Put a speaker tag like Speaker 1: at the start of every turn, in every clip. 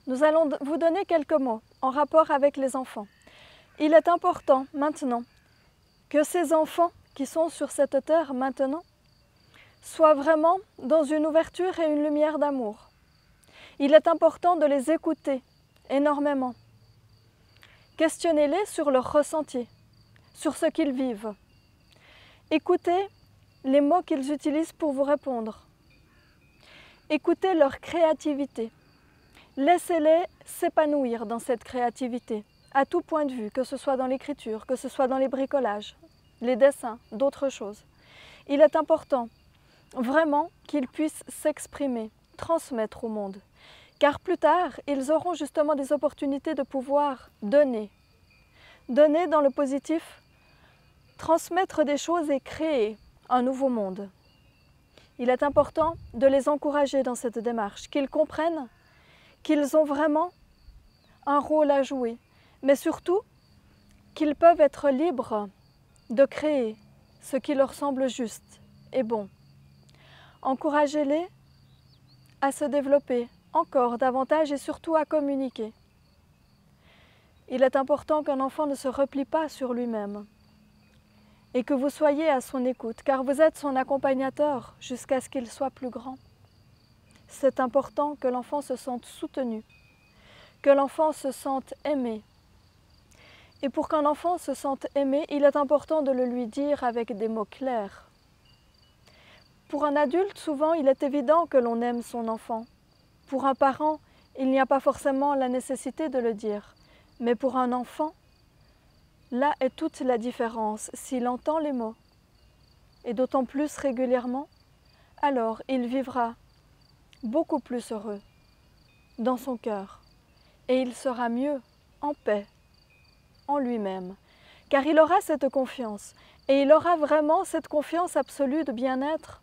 Speaker 1: Nous allons vous donner quelques mots en rapport avec les enfants. Il est important maintenant que ces enfants qui sont sur cette terre maintenant soient vraiment dans une ouverture et une lumière d'amour. Il est important de les écouter énormément. Questionnez-les sur leur ressenti, sur ce qu'ils vivent. Écoutez les mots qu'ils utilisent pour vous répondre. Écoutez leur créativité. Laissez-les s'épanouir dans cette créativité, à tout point de vue, que ce soit dans l'écriture, que ce soit dans les bricolages, les dessins, d'autres choses. Il est important vraiment qu'ils puissent s'exprimer, transmettre au monde. Car plus tard, ils auront justement des opportunités de pouvoir donner. Donner dans le positif, transmettre des choses et créer un nouveau monde. Il est important de les encourager dans cette démarche, qu'ils comprennent qu'ils ont vraiment un rôle à jouer, mais surtout qu'ils peuvent être libres de créer ce qui leur semble juste et bon. Encouragez-les à se développer encore davantage et surtout à communiquer. Il est important qu'un enfant ne se replie pas sur lui-même et que vous soyez à son écoute, car vous êtes son accompagnateur jusqu'à ce qu'il soit plus grand. C'est important que l'enfant se sente soutenu, que l'enfant se sente aimé. Et pour qu'un enfant se sente aimé, il est important de le lui dire avec des mots clairs. Pour un adulte, souvent, il est évident que l'on aime son enfant. Pour un parent, il n'y a pas forcément la nécessité de le dire. Mais pour un enfant, là est toute la différence. S'il entend les mots, et d'autant plus régulièrement, alors il vivra beaucoup plus heureux dans son cœur et il sera mieux en paix en lui-même, car il aura cette confiance et il aura vraiment cette confiance absolue de bien-être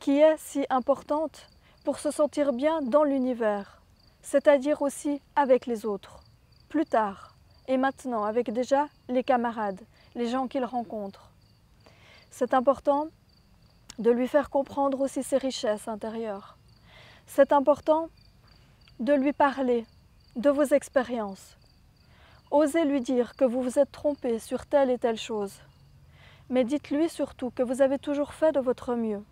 Speaker 1: qui est si importante pour se sentir bien dans l'univers, c'est-à-dire aussi avec les autres, plus tard et maintenant avec déjà les camarades, les gens qu'il rencontre. C'est important de lui faire comprendre aussi ses richesses intérieures. C'est important de lui parler de vos expériences. Osez lui dire que vous vous êtes trompé sur telle et telle chose. Mais dites-lui surtout que vous avez toujours fait de votre mieux.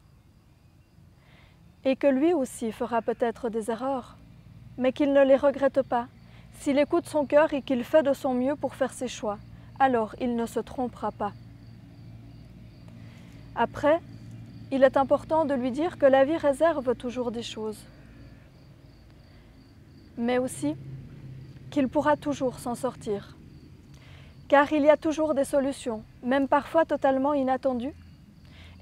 Speaker 1: Et que lui aussi fera peut-être des erreurs, mais qu'il ne les regrette pas. S'il écoute son cœur et qu'il fait de son mieux pour faire ses choix, alors il ne se trompera pas. Après, il est important de lui dire que la vie réserve toujours des choses, mais aussi qu'il pourra toujours s'en sortir. Car il y a toujours des solutions, même parfois totalement inattendues,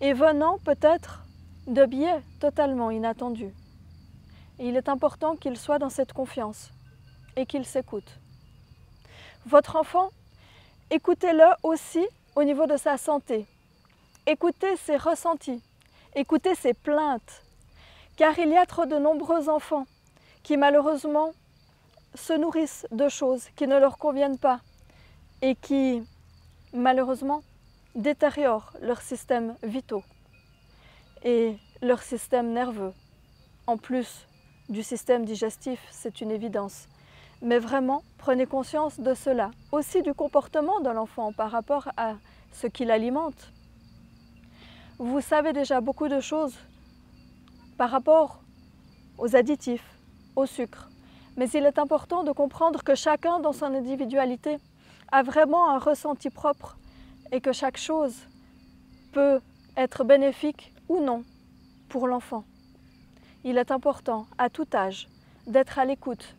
Speaker 1: et venant peut-être de biais totalement inattendus. Et il est important qu'il soit dans cette confiance et qu'il s'écoute. Votre enfant, écoutez-le aussi au niveau de sa santé. Écoutez ses ressentis. Écoutez ses plaintes, car il y a trop de nombreux enfants qui malheureusement se nourrissent de choses qui ne leur conviennent pas et qui malheureusement détériorent leurs systèmes vitaux et leur système nerveux. En plus du système digestif, c'est une évidence. Mais vraiment, prenez conscience de cela, aussi du comportement de l'enfant par rapport à ce qui l'alimente. Vous savez déjà beaucoup de choses par rapport aux additifs, au sucre. Mais il est important de comprendre que chacun dans son individualité a vraiment un ressenti propre et que chaque chose peut être bénéfique ou non pour l'enfant. Il est important à tout âge d'être à l'écoute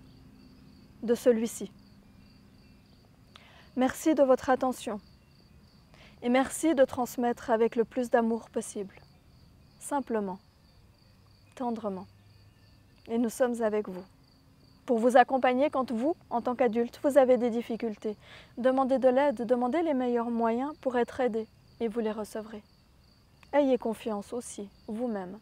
Speaker 1: de celui-ci. Merci de votre attention. Et merci de transmettre avec le plus d'amour possible, simplement, tendrement. Et nous sommes avec vous, pour vous accompagner quand vous, en tant qu'adulte, vous avez des difficultés. Demandez de l'aide, demandez les meilleurs moyens pour être aidé, et vous les recevrez. Ayez confiance aussi, vous-même.